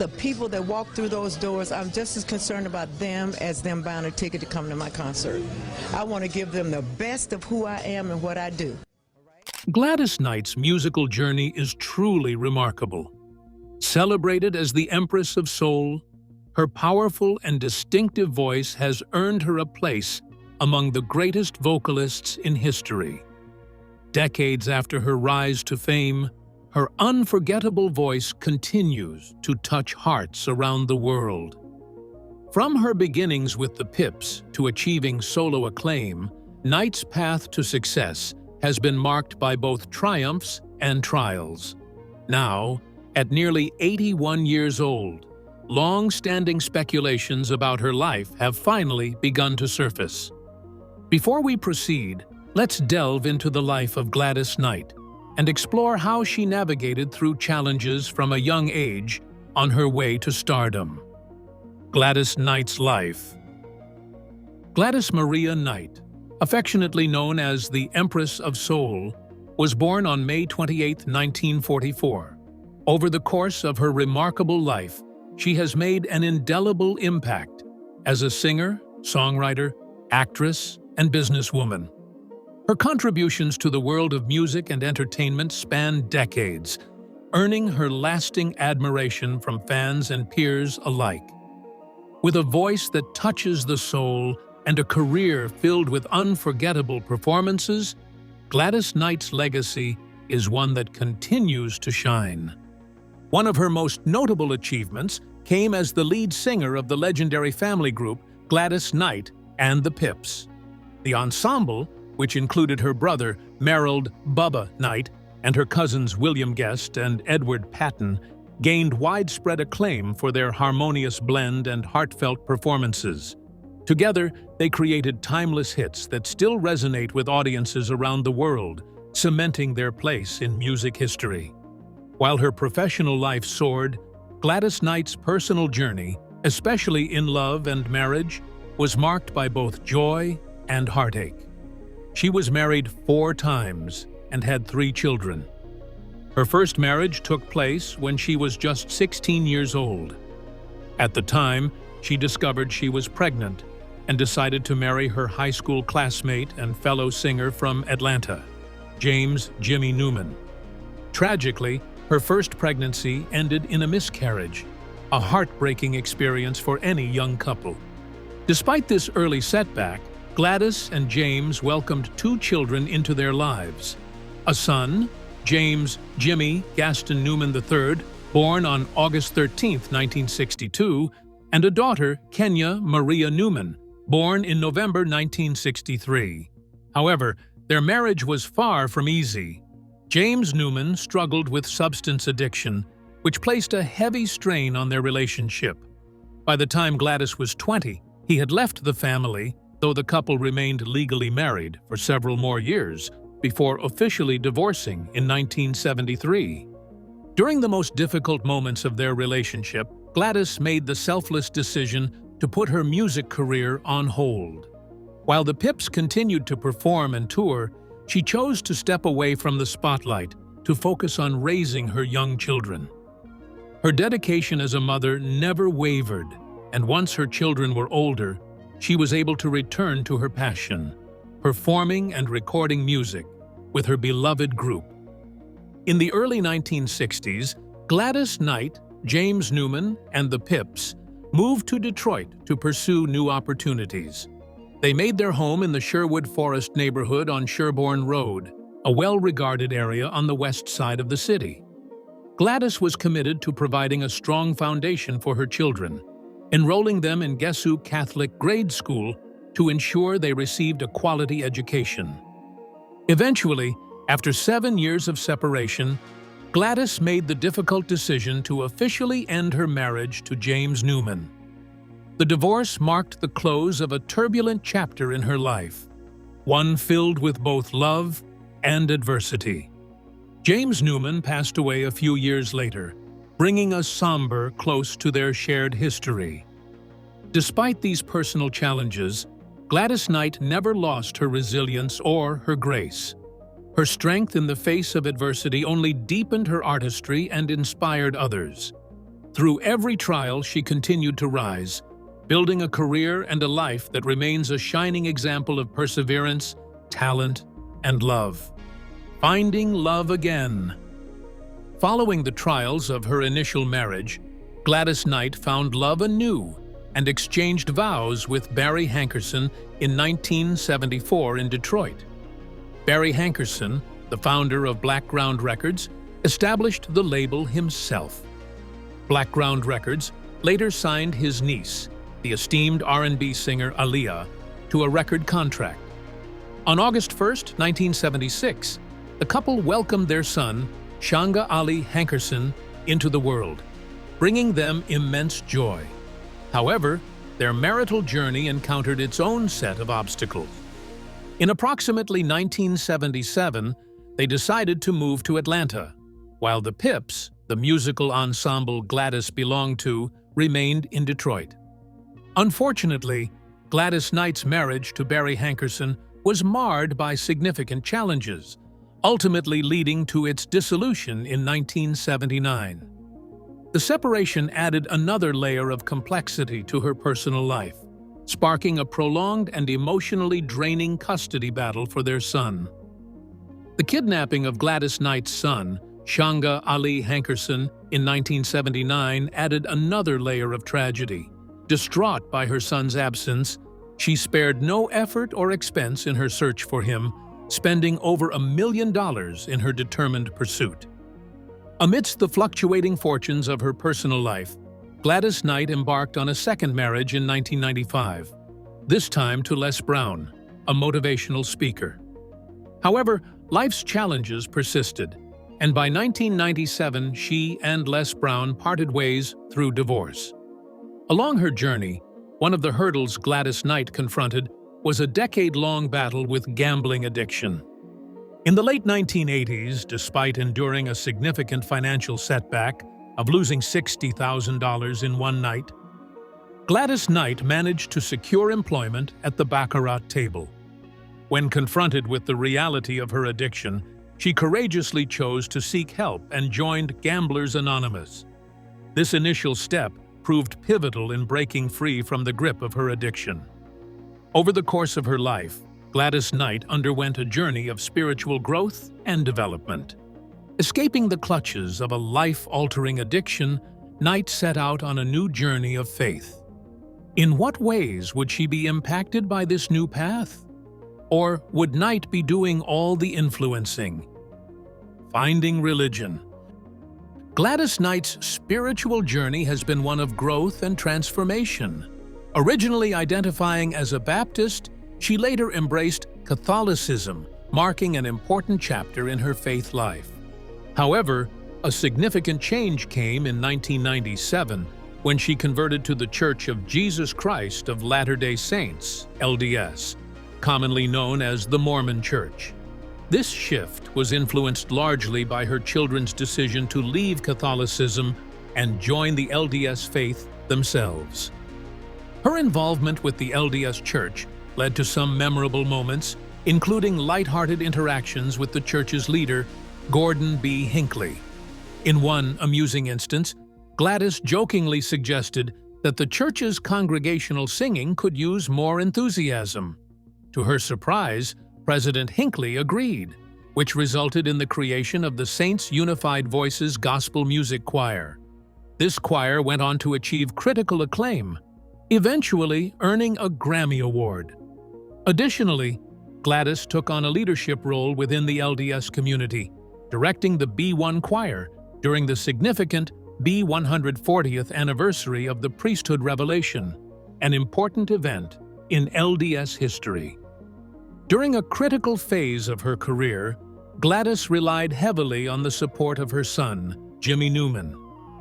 The people that walk through those doors, I'm just as concerned about them as them buying a ticket to come to my concert. I want to give them the best of who I am and what I do. Gladys Knight's musical journey is truly remarkable. Celebrated as the Empress of Soul, her powerful and distinctive voice has earned her a place among the greatest vocalists in history. Decades after her rise to fame, her unforgettable voice continues to touch hearts around the world. From her beginnings with the Pips to achieving solo acclaim, Knight's path to success has been marked by both triumphs and trials. Now, at nearly 81 years old, long-standing speculations about her life have finally begun to surface. Before we proceed, let's delve into the life of Gladys Knight and explore how she navigated through challenges from a young age on her way to stardom. Gladys Knight's life. Gladys Maria Knight, affectionately known as the Empress of Soul, was born on May 28, 1944. Over the course of her remarkable life, she has made an indelible impact as a singer, songwriter, actress, and businesswoman. Her contributions to the world of music and entertainment span decades, earning her lasting admiration from fans and peers alike. With a voice that touches the soul and a career filled with unforgettable performances, Gladys Knight's legacy is one that continues to shine. One of her most notable achievements came as the lead singer of the legendary family group Gladys Knight and the Pips. The ensemble, which included her brother, Merrill Bubba Knight, and her cousins William Guest and Edward Patton, gained widespread acclaim for their harmonious blend and heartfelt performances. Together, they created timeless hits that still resonate with audiences around the world, cementing their place in music history. While her professional life soared, Gladys Knight's personal journey, especially in love and marriage, was marked by both joy and heartache. She was married 4 times and had 3 children. Her first marriage took place when she was just 16 years old. At the time, she discovered she was pregnant and decided to marry her high school classmate and fellow singer from Atlanta, James "Jimmy" Newman. Tragically, her first pregnancy ended in a miscarriage, a heartbreaking experience for any young couple. Despite this early setback, Gladys and James welcomed 2 children into their lives: a son, James "Jimmy" Gaston Newman III, born on August 13, 1962, and a daughter, Kenya Maria Newman, born in November 1963. However, their marriage was far from easy. James Newman struggled with substance addiction, which placed a heavy strain on their relationship. By the time Gladys was 20, he had left the family, though the couple remained legally married for several more years before officially divorcing in 1973. During the most difficult moments of their relationship, Gladys made the selfless decision to put her music career on hold. While the Pips continued to perform and tour, she chose to step away from the spotlight to focus on raising her young children. Her dedication as a mother never wavered, and once her children were older, she was able to return to her passion, performing and recording music with her beloved group. In the early 1960s, Gladys Knight, James Newman, and the Pips moved to Detroit to pursue new opportunities. They made their home in the Sherwood Forest neighborhood on Sherbourne Road, a well-regarded area on the west side of the city. Gladys was committed to providing a strong foundation for her children, enrolling them in Gesu Catholic grade school to ensure they received a quality education. Eventually, after 7 years of separation, Gladys made the difficult decision to officially end her marriage to James Newman. The divorce marked the close of a turbulent chapter in her life, one filled with both love and adversity. James Newman passed away a few years later, bringing a somber close to their shared history. Despite these personal challenges, Gladys Knight never lost her resilience or her grace. Her strength in the face of adversity only deepened her artistry and inspired others. Through every trial, she continued to rise, building a career and a life that remains a shining example of perseverance, talent, and love. Finding love again. Following the trials of her initial marriage, Gladys Knight found love anew and exchanged vows with Barry Hankerson in 1974 in Detroit. Barry Hankerson, the founder of Blackground Records, established the label himself. Blackground Records later signed his niece, the esteemed R&B singer Aaliyah, to a record contract. On August 1, 1976, the couple welcomed their son, Shanga Ali Hankerson, into the world, bringing them immense joy. However, their marital journey encountered its own set of obstacles. In approximately 1977, they decided to move to Atlanta, while the Pips, the musical ensemble Gladys belonged to, remained in Detroit. Unfortunately, Gladys Knight's marriage to Barry Hankerson was marred by significant challenges, ultimately leading to its dissolution in 1979. The separation added another layer of complexity to her personal life, sparking a prolonged and emotionally draining custody battle for their son. The kidnapping of Gladys Knight's son, Shanga Ali Hankerson, in 1979 added another layer of tragedy. Distraught by her son's absence, she spared no effort or expense in her search for him, spending over $1 million in her determined pursuit. Amidst the fluctuating fortunes of her personal life, Gladys Knight embarked on a second marriage in 1995, this time to Les Brown, a motivational speaker. However, life's challenges persisted, and by 1997 she and Les Brown parted ways through divorce. Along her journey, one of the hurdles Gladys Knight confronted was a decade-long battle with gambling addiction. In the late 1980s, despite enduring a significant financial setback of losing $60,000 in one night, Gladys Knight managed to secure employment at the baccarat table. When confronted with the reality of her addiction, she courageously chose to seek help and joined Gamblers Anonymous. This initial step proved pivotal in breaking free from the grip of her addiction. Over the course of her life, Gladys Knight underwent a journey of spiritual growth and development. Escaping the clutches of a life-altering addiction, Knight set out on a new journey of faith. In what ways would she be impacted by this new path? Or would Knight be doing all the influencing? Finding religion. Gladys Knight's spiritual journey has been one of growth and transformation. Originally identifying as a Baptist, she later embraced Catholicism, marking an important chapter in her faith life. However, a significant change came in 1997 when she converted to the Church of Jesus Christ of Latter-day Saints, LDS, commonly known as the Mormon Church. This shift was influenced largely by her children's decision to leave Catholicism and join the LDS faith themselves. Her involvement with the LDS Church led to some memorable moments, including lighthearted interactions with the church's leader, Gordon B. Hinckley. In one amusing instance, Gladys jokingly suggested that the church's congregational singing could use more enthusiasm. To her surprise, President Hinckley agreed, which resulted in the creation of the Saints Unified Voices Gospel Music Choir. This choir went on to achieve critical acclaim, eventually earning a Grammy Award. Additionally, Gladys took on a leadership role within the LDS community, directing the B1 choir during the significant B140th anniversary of the Priesthood Revelation, an important event in LDS history. During a critical phase of her career, Gladys relied heavily on the support of her son, Jimmy Newman,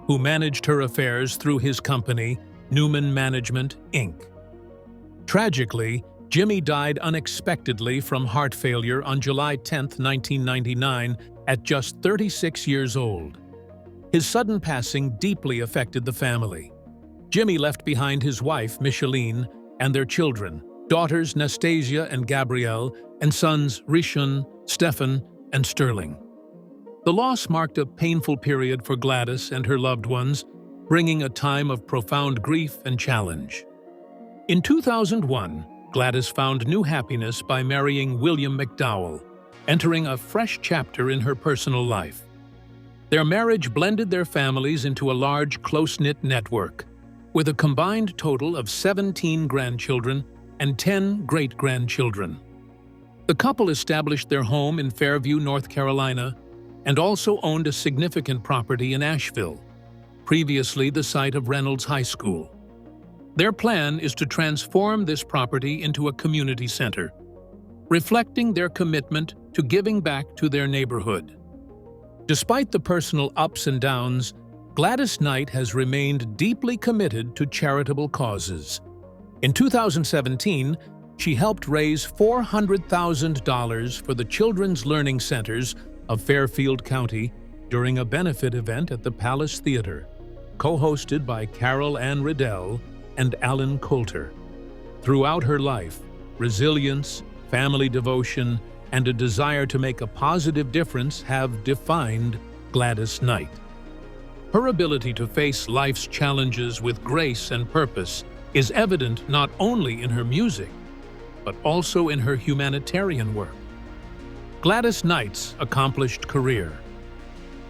who managed her affairs through his company, Newman Management, Inc. Tragically, Jimmy died unexpectedly from heart failure on July 10, 1999, at just 36 years old. His sudden passing deeply affected the family. Jimmy left behind his wife, Micheline, and their children, daughters Nastasia and Gabrielle, and sons Rishon, Stefan, and Sterling. The loss marked a painful period for Gladys and her loved ones, bringing a time of profound grief and challenge. In 2001, Gladys found new happiness by marrying William McDowell, entering a fresh chapter in her personal life. Their marriage blended their families into a large, close-knit network, with a combined total of 17 grandchildren and 10 great-grandchildren. The couple established their home in Fairview, North Carolina, and also owned a significant property in Asheville, previously the site of Reynolds High School. Their plan is to transform this property into a community center, reflecting their commitment to giving back to their neighborhood. Despite the personal ups and downs, Gladys Knight has remained deeply committed to charitable causes. In 2017, she helped raise $400,000 for the Children's Learning Centers of Fairfield County during a benefit event at the Palace Theater, co-hosted by Carol Ann Riddell and Alan Coulter. Throughout her life, resilience, family devotion, and a desire to make a positive difference have defined Gladys Knight. Her ability to face life's challenges with grace and purpose is evident not only in her music, but also in her humanitarian work. Gladys Knight's accomplished career.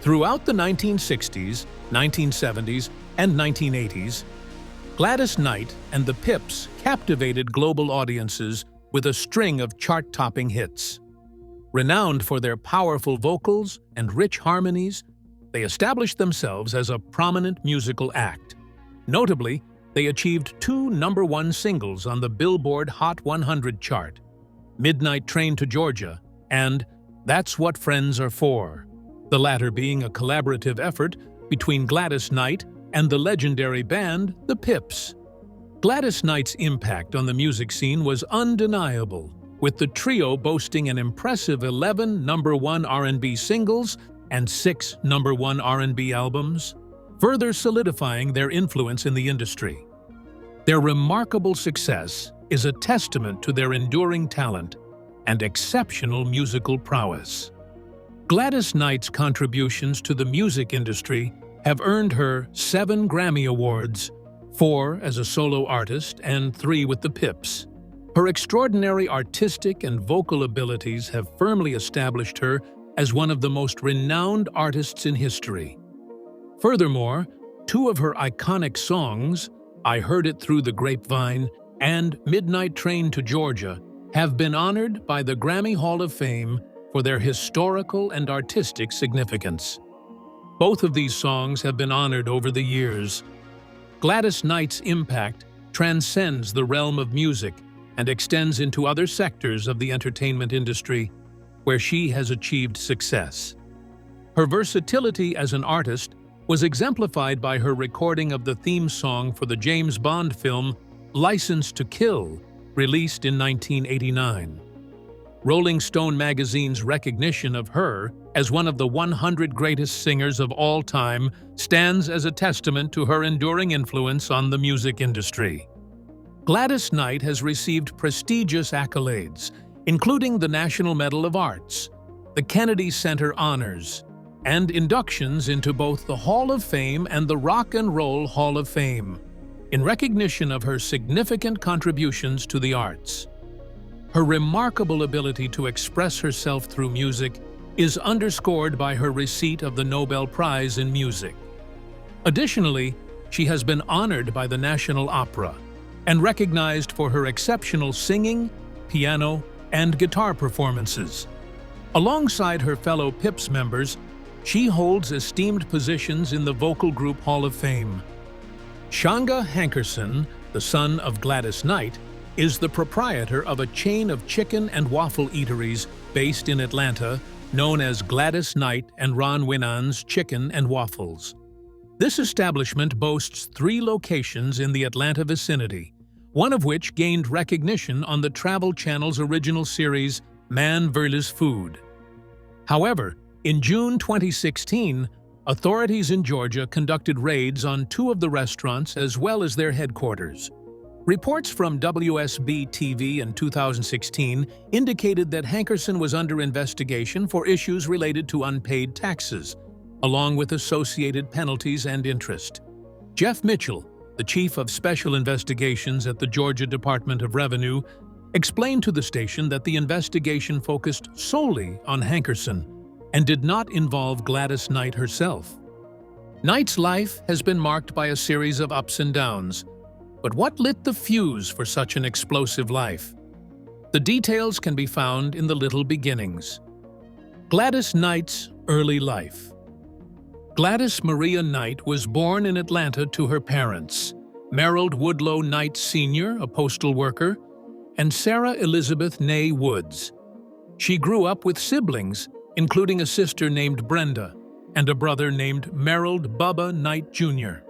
Throughout the 1960s, 1970s, and 1980s, Gladys Knight and the Pips captivated global audiences with a string of chart-topping hits. Renowned for their powerful vocals and rich harmonies, they established themselves as a prominent musical act. Notably, they achieved 2 #1 singles on the Billboard Hot 100 chart, Midnight Train to Georgia and That's What Friends Are For, the latter being a collaborative effort between Gladys Knight and the legendary band, the Pips. Gladys Knight's impact on the music scene was undeniable, with the trio boasting an impressive 11 #1 R&B singles and 6 #1 R&B albums, further solidifying their influence in the industry. Their remarkable success is a testament to their enduring talent and exceptional musical prowess. Gladys Knight's contributions to the music industry have earned her 7 Grammy Awards, 4 as a solo artist and 3 with the Pips. Her extraordinary artistic and vocal abilities have firmly established her as one of the most renowned artists in history. Furthermore, 2 of her iconic songs, I Heard It Through the Grapevine and Midnight Train to Georgia, have been honored by the Grammy Hall of Fame for their historical and artistic significance. Both of these songs have been honored over the years. Gladys Knight's impact transcends the realm of music and extends into other sectors of the entertainment industry, where she has achieved success. Her versatility as an artist was exemplified by her recording of the theme song for the James Bond film License to Kill, released in 1989. Rolling Stone magazine's recognition of her as one of the 100 greatest singers of all time stands as a testament to her enduring influence on the music industry. Gladys Knight has received prestigious accolades, including the National Medal of Arts, the Kennedy Center Honors, and inductions into both the Hall of Fame and the Rock and Roll Hall of Fame, in recognition of her significant contributions to the arts. Her remarkable ability to express herself through music is underscored by her receipt of the Nobel Prize in Music. Additionally, she has been honored by the National Opera and recognized for her exceptional singing, piano, and guitar performances. Alongside her fellow Pips members, she holds esteemed positions in the Vocal Group Hall of Fame. Shanga Hankerson, the son of Gladys Knight, is the proprietor of a chain of chicken and waffle eateries based in Atlanta known as Gladys Knight and Ron Winans Chicken and Waffles. This establishment boasts 3 locations in the Atlanta vicinity, one of which gained recognition on the Travel Channel's original series Man vs. Food. However, in June 2016, authorities in Georgia conducted raids on 2 of the restaurants as well as their headquarters. Reports from WSB-TV in 2016 indicated that Hankerson was under investigation for issues related to unpaid taxes, along with associated penalties and interest. Jeff Mitchell, the Chief of Special Investigations at the Georgia Department of Revenue, explained to the station that the investigation focused solely on Hankerson and did not involve Gladys Knight herself. Knight's life has been marked by a series of ups and downs, but what lit the fuse for such an explosive life? The details can be found in the little beginnings. Gladys Knight's early life. Gladys Maria Knight was born in Atlanta to her parents, Merrill Woodlow Knight Sr., a postal worker, and Sarah Elizabeth Ney Woods. She grew up with siblings, including a sister named Brenda and a brother named Merrill Bubba Knight Jr.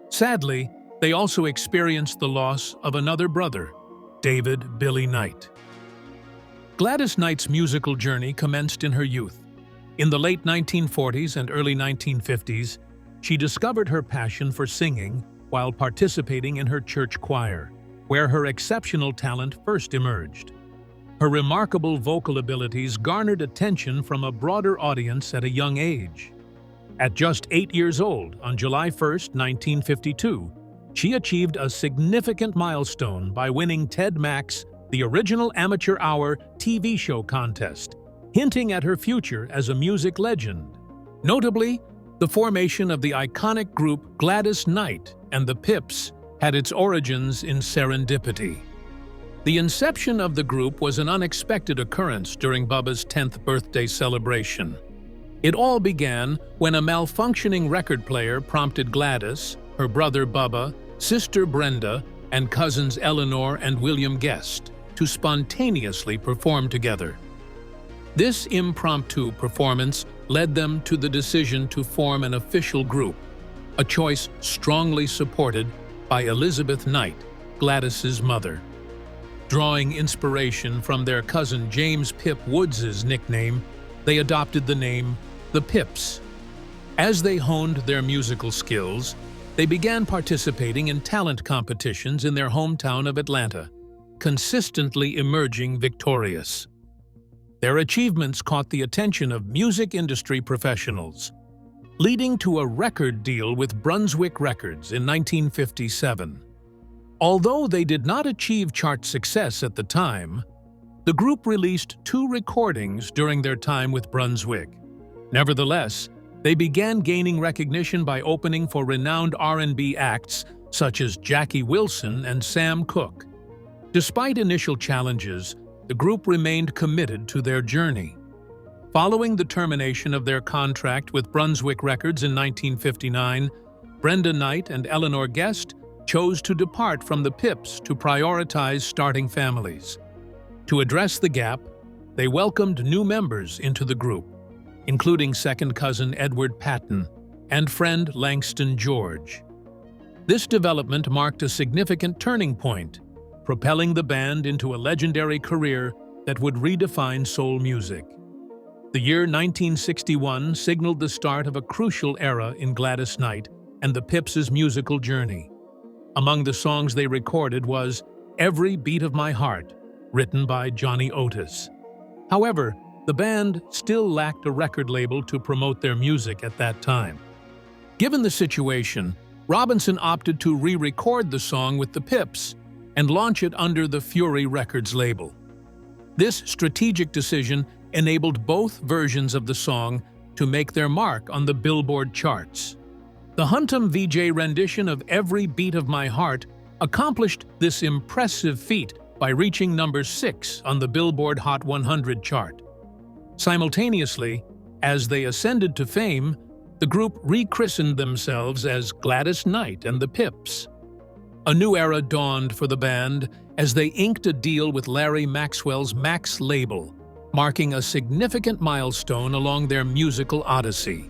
Sadly, they also experienced the loss of another brother, David Billy Knight. Gladys Knight's musical journey commenced in her youth. In the late 1940s and early 1950s, she discovered her passion for singing while participating in her church choir, where her exceptional talent first emerged. Her remarkable vocal abilities garnered attention from a broader audience at a young age. At just 8 years old, on July 1, 1952, she achieved a significant milestone by winning Ted Mack's The Original Amateur Hour TV show contest, hinting at her future as a music legend. Notably, the formation of the iconic group Gladys Knight and the Pips had its origins in serendipity. The inception of the group was an unexpected occurrence during Bubba's 10th birthday celebration. It all began when a malfunctioning record player prompted Gladys, her brother Bubba, sister Brenda, and cousins Eleanor and William Guest to spontaneously perform together. This impromptu performance led them to the decision to form an official group, a choice strongly supported by Elizabeth Knight, Gladys's mother. Drawing inspiration from their cousin James Pip Woods' nickname, they adopted the name The Pips. As they honed their musical skills, they began participating in talent competitions in their hometown of Atlanta, consistently emerging victorious. Their achievements caught the attention of music industry professionals, leading to a record deal with Brunswick Records in 1957. Although they did not achieve chart success at the time, the group released 2 recordings during their time with Brunswick. Nevertheless, they began gaining recognition by opening for renowned R&B acts such as Jackie Wilson and Sam Cooke. Despite initial challenges, the group remained committed to their journey. Following the termination of their contract with Brunswick Records in 1959, Brenda Knight and Eleanor Guest chose to depart from the Pips to prioritize starting families. To address the gap, they welcomed new members into the group, including second cousin Edward Patton and friend Langston George. This development marked a significant turning point, propelling the band into a legendary career that would redefine soul music. The year 1961 signaled the start of a crucial era in Gladys Knight and the Pips' musical journey. Among the songs they recorded was Every Beat of My Heart, written by Johnny Otis. However, the band still lacked a record label to promote their music at that time. Given the situation, Robinson opted to re-record the song with the Pips and launch it under the Fury Records label. This strategic decision enabled both versions of the song to make their mark on the Billboard charts. The Huntum VJ rendition of Every Beat of My Heart accomplished this impressive feat by reaching number 6 on the Billboard Hot 100 chart. Simultaneously, as they ascended to fame, the group rechristened themselves as Gladys Knight and the Pips. A new era dawned for the band as they inked a deal with Larry Maxwell's Max label, marking a significant milestone along their musical odyssey.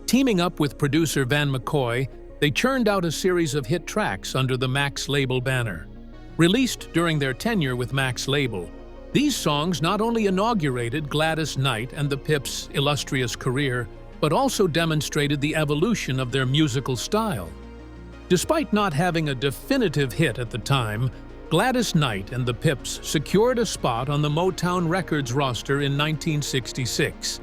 Teaming up with producer Van McCoy, they churned out a series of hit tracks under the Max label banner. Released during their tenure with Max label, these songs not only inaugurated Gladys Knight and the Pips' illustrious career, but also demonstrated the evolution of their musical style. Despite not having a definitive hit at the time, Gladys Knight and the Pips secured a spot on the Motown Records roster in 1966,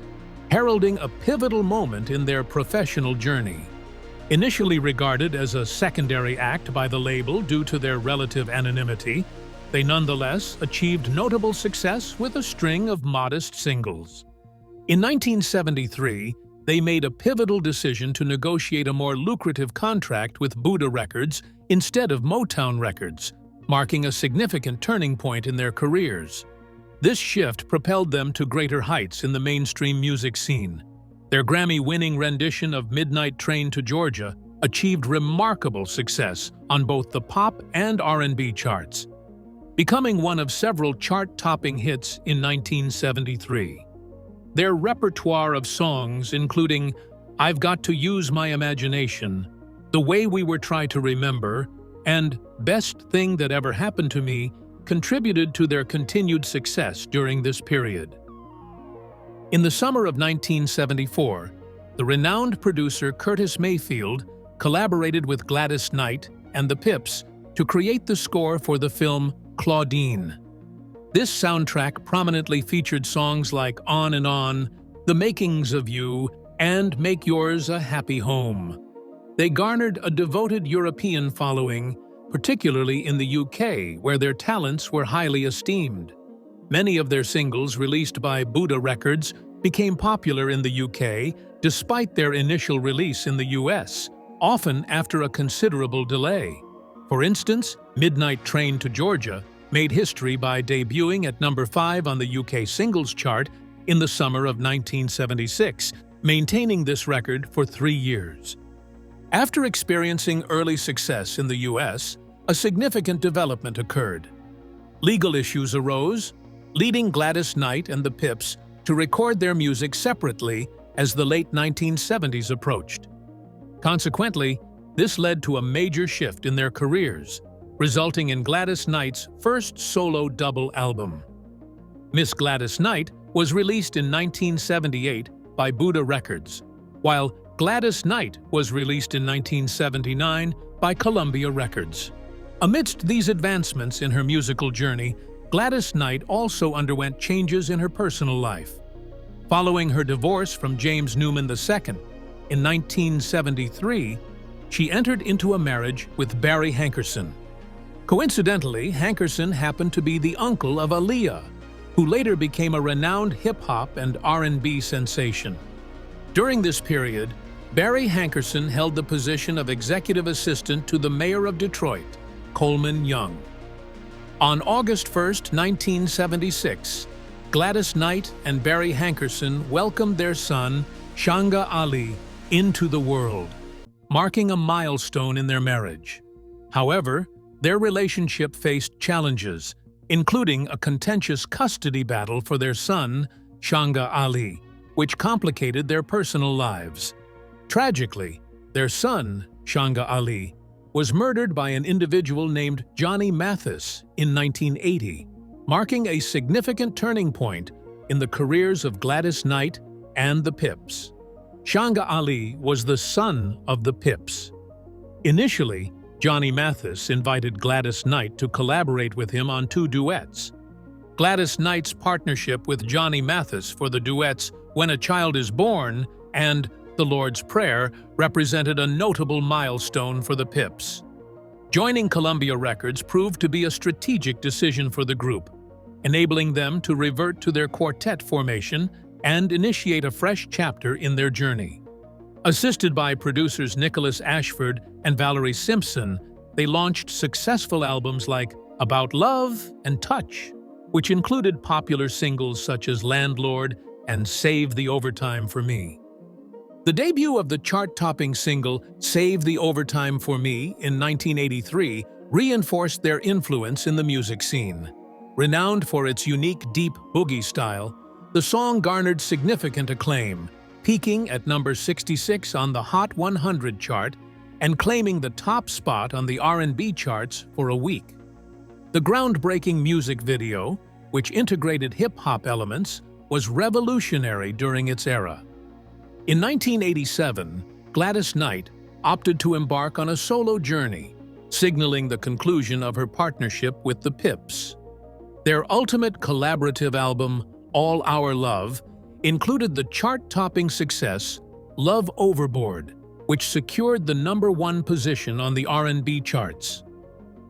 heralding a pivotal moment in their professional journey. Initially regarded as a secondary act by the label due to their relative anonymity, they nonetheless achieved notable success with a string of modest singles. In 1973, they made a pivotal decision to negotiate a more lucrative contract with Buddah Records instead of Motown Records, marking a significant turning point in their careers. This shift propelled them to greater heights in the mainstream music scene. Their Grammy-winning rendition of Midnight Train to Georgia achieved remarkable success on both the pop and R&B charts, becoming one of several chart-topping hits in 1973. Their repertoire of songs, including I've Got to Use My Imagination, The Way We Were Try to Remember, and Best Thing That Ever Happened to Me, contributed to their continued success during this period. In the summer of 1974, the renowned producer Curtis Mayfield collaborated with Gladys Knight and the Pips to create the score for the film Claudine. This soundtrack prominently featured songs like On and On, The Makings of You, and Make Yours a Happy Home. They garnered a devoted European following, particularly in the UK, where their talents were highly esteemed. Many of their singles released by Buddah Records became popular in the UK despite their initial release in the US, often after a considerable delay. For instance, Midnight Train to Georgia made history by debuting at number 5 on the UK singles chart in the summer of 1976, maintaining this record for 3 years. After experiencing early success in the US, a significant development occurred. Legal issues arose, leading Gladys Knight and the Pips to record their music separately as the late 1970s approached. Consequently, this led to a major shift in their careers, resulting in Gladys Knight's first solo double album. Miss Gladys Knight was released in 1978 by Buddah Records, while Gladys Knight was released in 1979 by Columbia Records. Amidst these advancements in her musical journey, Gladys Knight also underwent changes in her personal life. Following her divorce from James Newman II in 1973, she entered into a marriage with Barry Hankerson. Coincidentally, Hankerson happened to be the uncle of Aaliyah, who later became a renowned hip-hop and R&B sensation. During this period, Barry Hankerson held the position of executive assistant to the mayor of Detroit, Coleman Young. On August 1, 1976, Gladys Knight and Barry Hankerson welcomed their son, Shanga Ali, into the world, marking a milestone in their marriage. However, their relationship faced challenges, including a contentious custody battle for their son, Shanga Ali, which complicated their personal lives. Tragically, their son, Shanga Ali, was murdered by an individual named Johnny Matthysse in 1980, marking a significant turning point in the careers of Gladys Knight and the Pips. Shanga Ali was the son of the Pips. Initially, Johnny Matthysse invited Gladys Knight to collaborate with him on 2 duets. Gladys Knight's partnership with Johnny Matthysse for the duets When a Child is Born and The Lord's Prayer represented a notable milestone for the Pips. Joining Columbia Records proved to be a strategic decision for the group, enabling them to revert to their quartet formation and initiate a fresh chapter in their journey. Assisted by producers Nicholas Ashford and Valerie Simpson, they launched successful albums like About Love and Touch, which included popular singles such as Landlord and Save the Overtime for Me. The debut of the chart-topping single Save the Overtime for Me in 1983 reinforced their influence in the music scene. Renowned for its unique deep boogie style, the song garnered significant acclaim, peaking at number 66 on the Hot 100 chart and claiming the top spot on the R&B charts for a week. The groundbreaking music video, which integrated hip-hop elements, was revolutionary during its era. In 1987, Gladys Knight opted to embark on a solo journey, signaling the conclusion of her partnership with the Pips. Their ultimate collaborative album, All Our Love, included the chart-topping success Love Overboard, which secured the #1 position on the R&B charts.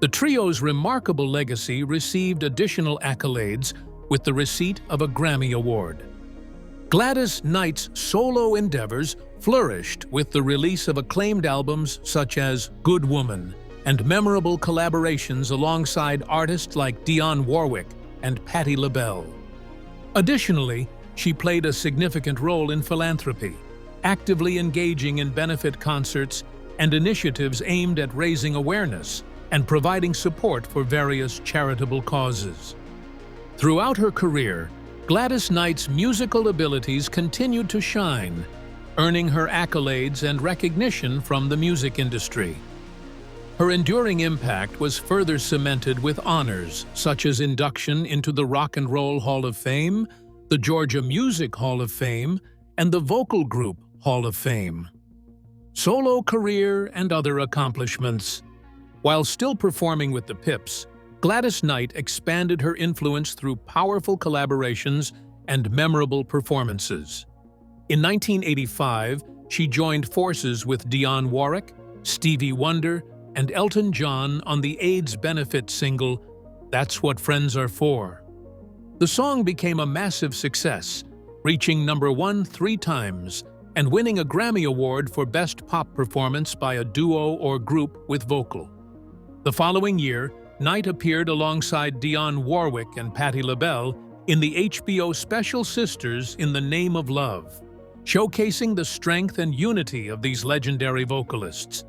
The trio's remarkable legacy received additional accolades with the receipt of a Grammy Award. Gladys Knight's solo endeavors flourished with the release of acclaimed albums such as Good Woman and memorable collaborations alongside artists like Dionne Warwick and Patti LaBelle. Additionally, she played a significant role in philanthropy, actively engaging in benefit concerts and initiatives aimed at raising awareness and providing support for various charitable causes. Throughout her career, Gladys Knight's musical abilities continued to shine, earning her accolades and recognition from the music industry. Her enduring impact was further cemented with honors such as induction into the Rock and Roll Hall of Fame, the Georgia Music Hall of Fame, and the Vocal Group Hall of Fame. Solo career and other accomplishments. While still performing with the Pips, Gladys Knight expanded her influence through powerful collaborations and memorable performances. In 1985, she joined forces with Dionne Warwick, Stevie Wonder, and Elton John on the AIDS benefit single, That's What Friends Are For. The song became a massive success, reaching #1 3 times and winning a Grammy Award for Best Pop Performance by a Duo or Group with Vocal. The following year, Knight appeared alongside Dionne Warwick and Patti LaBelle in the HBO special Sisters in the Name of Love, showcasing the strength and unity of these legendary vocalists.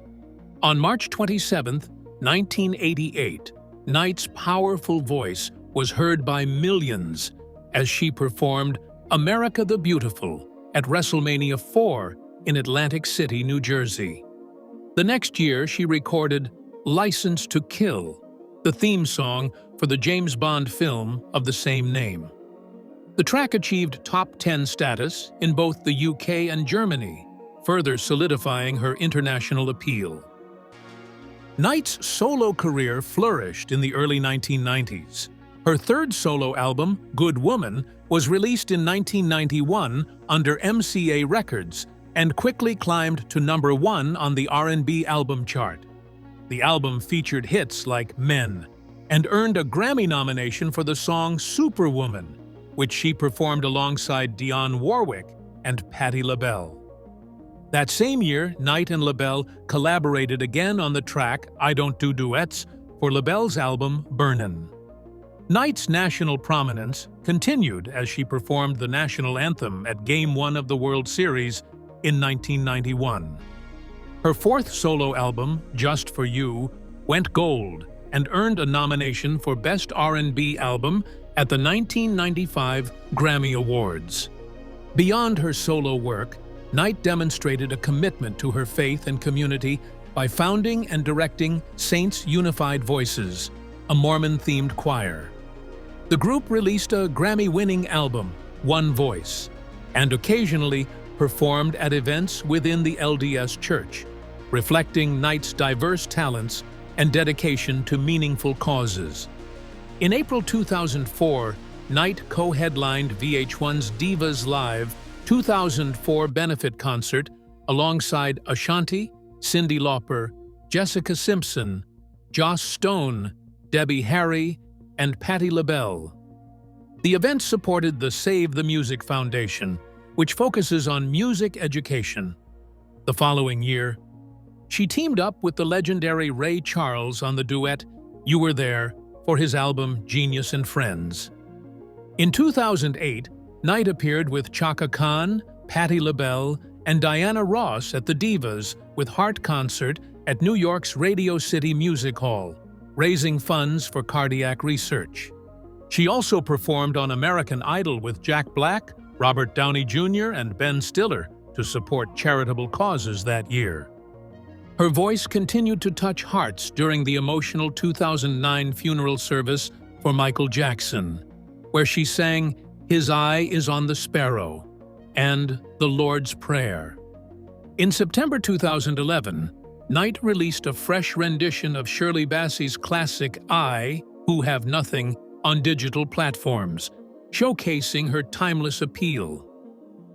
On March 27, 1988, Knight's powerful voice was heard by millions as she performed America the Beautiful at WrestleMania 4 in Atlantic City, New Jersey. The next year, she recorded License to Kill, the theme song for the James Bond film of the same name. The track achieved top 10 status in both the UK and Germany, further solidifying her international appeal. Knight's solo career flourished in the early 1990s. Her third solo album, Good Woman, was released in 1991 under MCA Records and quickly climbed to #1 on the R&B album chart. The album featured hits like Men and earned a Grammy nomination for the song Superwoman, which she performed alongside Dionne Warwick and Patti LaBelle. That same year, Knight and LaBelle collaborated again on the track I Don't Do Duets for LaBelle's album Burnin'. Knight's national prominence continued as she performed the national anthem at Game 1 of the World Series in 1991. Her fourth solo album, Just For You, went gold and earned a nomination for Best R&B Album at the 1995 Grammy Awards. Beyond her solo work, Knight demonstrated a commitment to her faith and community by founding and directing Saints Unified Voices, a Mormon-themed choir. The group released a Grammy-winning album, One Voice, and occasionally performed at events within the LDS Church, reflecting Knight's diverse talents and dedication to meaningful causes. In April 2004, Knight co-headlined VH1's Gladyss Live 2004 benefit concert alongside Ashanti, Cyndi Lauper, Jessica Simpson, Joss Stone, Debbie Harry, and Patti LaBelle. The event supported the Save the Music Foundation, which focuses on music education. The following year, she teamed up with the legendary Ray Charles on the duet You Were There for his album Genius and Friends. In 2008, Knight appeared with Chaka Khan, Patti LaBelle, and Diana Ross at the Divas with Heart Concert at New York's Radio City Music Hall, raising funds for cardiac research. She also performed on American Idol with Jack Black, Robert Downey Jr., and Ben Stiller to support charitable causes that year. Her voice continued to touch hearts during the emotional 2009 funeral service for Michael Jackson, where she sang His Eye is on the Sparrow and The Lord's Prayer. In September 2011, Knight released a fresh rendition of Shirley Bassey's classic I, Who Have Nothing on digital platforms, showcasing her timeless appeal.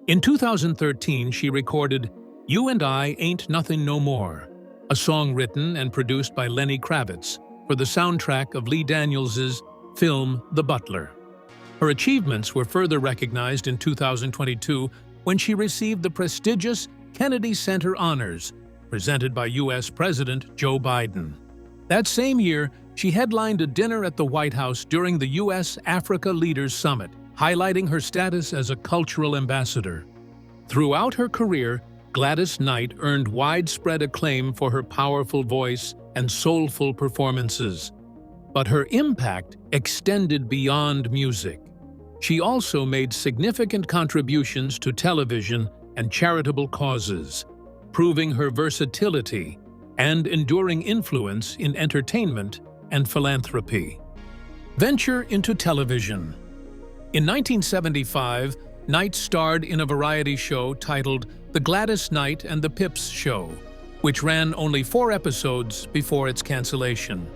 In 2013, she recorded You and I Ain't Nothing No More, a song written and produced by Lenny Kravitz for the soundtrack of Lee Daniels' film The Butler. Her achievements were further recognized in 2022 when she received the prestigious Kennedy Center Honors, presented by U.S. President Joe Biden. That same year, she headlined a dinner at the White House during the U.S.-Africa Leaders Summit, highlighting her status as a cultural ambassador. Throughout her career, Gladys Knight earned widespread acclaim for her powerful voice and soulful performances. But her impact extended beyond music. She also made significant contributions to television and charitable causes, proving her versatility and enduring influence in entertainment and philanthropy. Venture into television. In 1975, Knight starred in a variety show titled The Gladys Knight and the Pips Show, which ran only 4 episodes before its cancellation.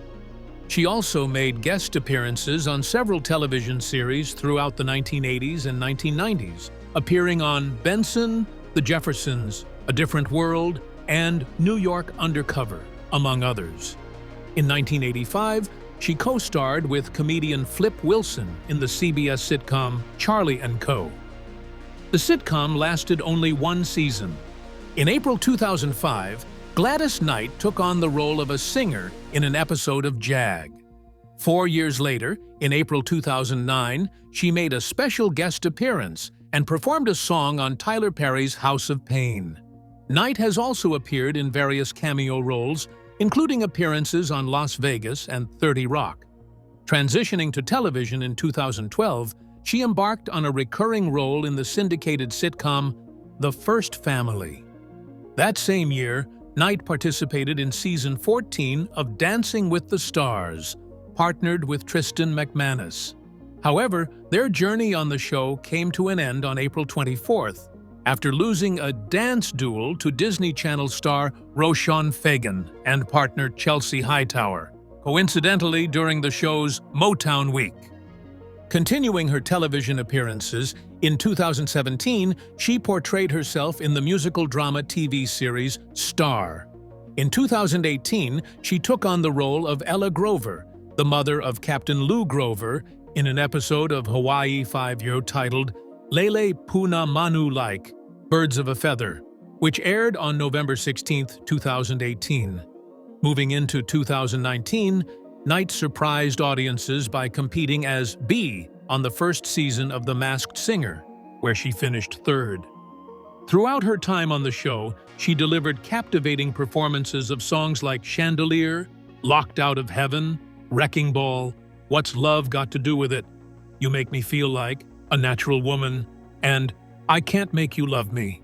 She also made guest appearances on several television series throughout the 1980s and 1990s, appearing on Benson, The Jeffersons, A Different World, and New York Undercover, among others. In 1985, she co-starred with comedian Flip Wilson in the CBS sitcom Charlie & Co. The sitcom lasted only 1 season. In April 2005, Gladys Knight took on the role of a singer in an episode of Jag. 4 years later, in April 2009, she made a special guest appearance and performed a song on Tyler Perry's House of Pain. Knight has also appeared in various cameo roles, including appearances on Las Vegas and 30 Rock. Transitioning to television in 2012, she embarked on a recurring role in the syndicated sitcom The First Family. That same year, Knight participated in season 14 of Dancing with the Stars, partnered with Tristan McManus. However, their journey on the show came to an end on April 24th, after losing a dance duel to Disney Channel star Roshan Fagan and partner Chelsea Hightower, coincidentally during the show's Motown Week. Continuing her television appearances, in 2017, she portrayed herself in the musical drama TV series Star. In 2018, she took on the role of Ella Grover, the mother of Captain Lou Grover, in an episode of Hawaii Five-O titled Lele Puna Manu Like, Birds of a Feather, which aired on November 16, 2018. Moving into 2019, Knight surprised audiences by competing as Bee on the first season of The Masked Singer, where she finished 3rd. Throughout her time on the show, she delivered captivating performances of songs like Chandelier, Locked Out of Heaven, Wrecking Ball, What's Love Got to Do with It, You Make Me Feel Like, A Natural Woman, and I Can't Make You Love Me.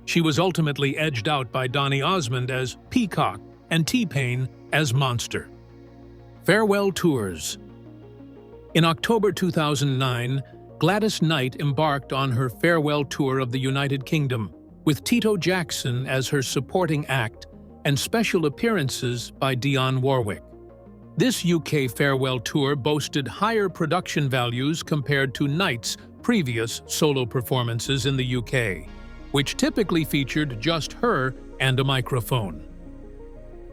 She was ultimately edged out by Donny Osmond as Peacock and T-Pain as Monster. Farewell tours. In October 2009, Gladys Knight embarked on her farewell tour of the United Kingdom, with Tito Jackson as her supporting act and special appearances by Dionne Warwick. This UK farewell tour boasted higher production values compared to Knight's previous solo performances in the UK, which typically featured just her and a microphone.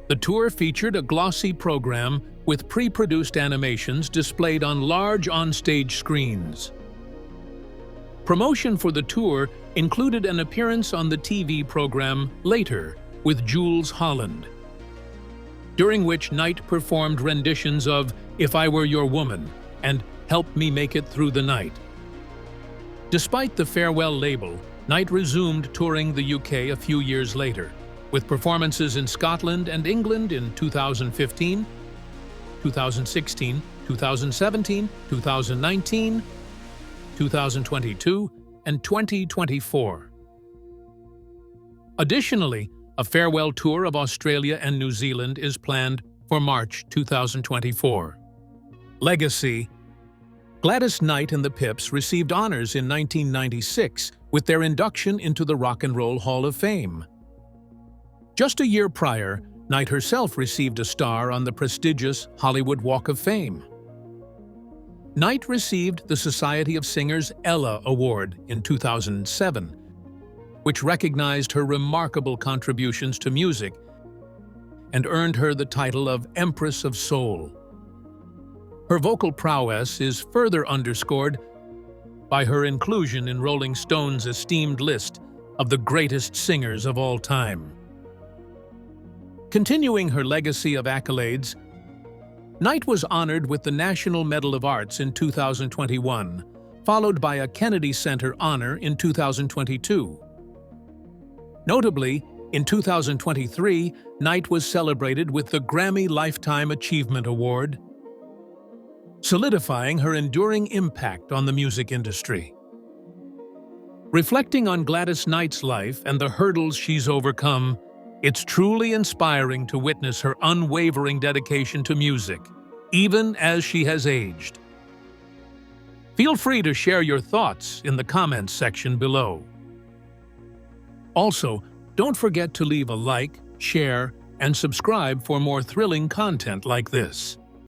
The tour featured a glossy program with pre-produced animations displayed on large onstage screens. Promotion for the tour included an appearance on the TV program Later with Jules Holland, during which Knight performed renditions of If I Were Your Woman and Help Me Make It Through the Night. Despite the farewell label, Knight resumed touring the UK a few years later, with performances in Scotland and England in 2015, 2016, 2017, 2019, 2022, and 2024. Additionally, a farewell tour of Australia and New Zealand is planned for March 2024. Legacy. Gladys Knight and the Pips received honors in 1996 with their induction into the Rock and Roll Hall of Fame. Just a year prior, Knight herself received a star on the prestigious Hollywood Walk of Fame. Knight received the Society of Singers Ella Award in 2007, which recognized her remarkable contributions to music and earned her the title of Empress of Soul. Her vocal prowess is further underscored by her inclusion in Rolling Stone's esteemed list of the greatest singers of all time. Continuing her legacy of accolades, Knight was honored with the National Medal of Arts in 2021, followed by a Kennedy Center honor in 2022. Notably, in 2023, Knight was celebrated with the Grammy Lifetime Achievement Award, solidifying her enduring impact on the music industry. Reflecting on Gladyss Knight's life and the hurdles she's overcome, it's truly inspiring to witness her unwavering dedication to music, even as she has aged. Feel free to share your thoughts in the comments section below. Also, don't forget to leave a like, share, and subscribe for more thrilling content like this.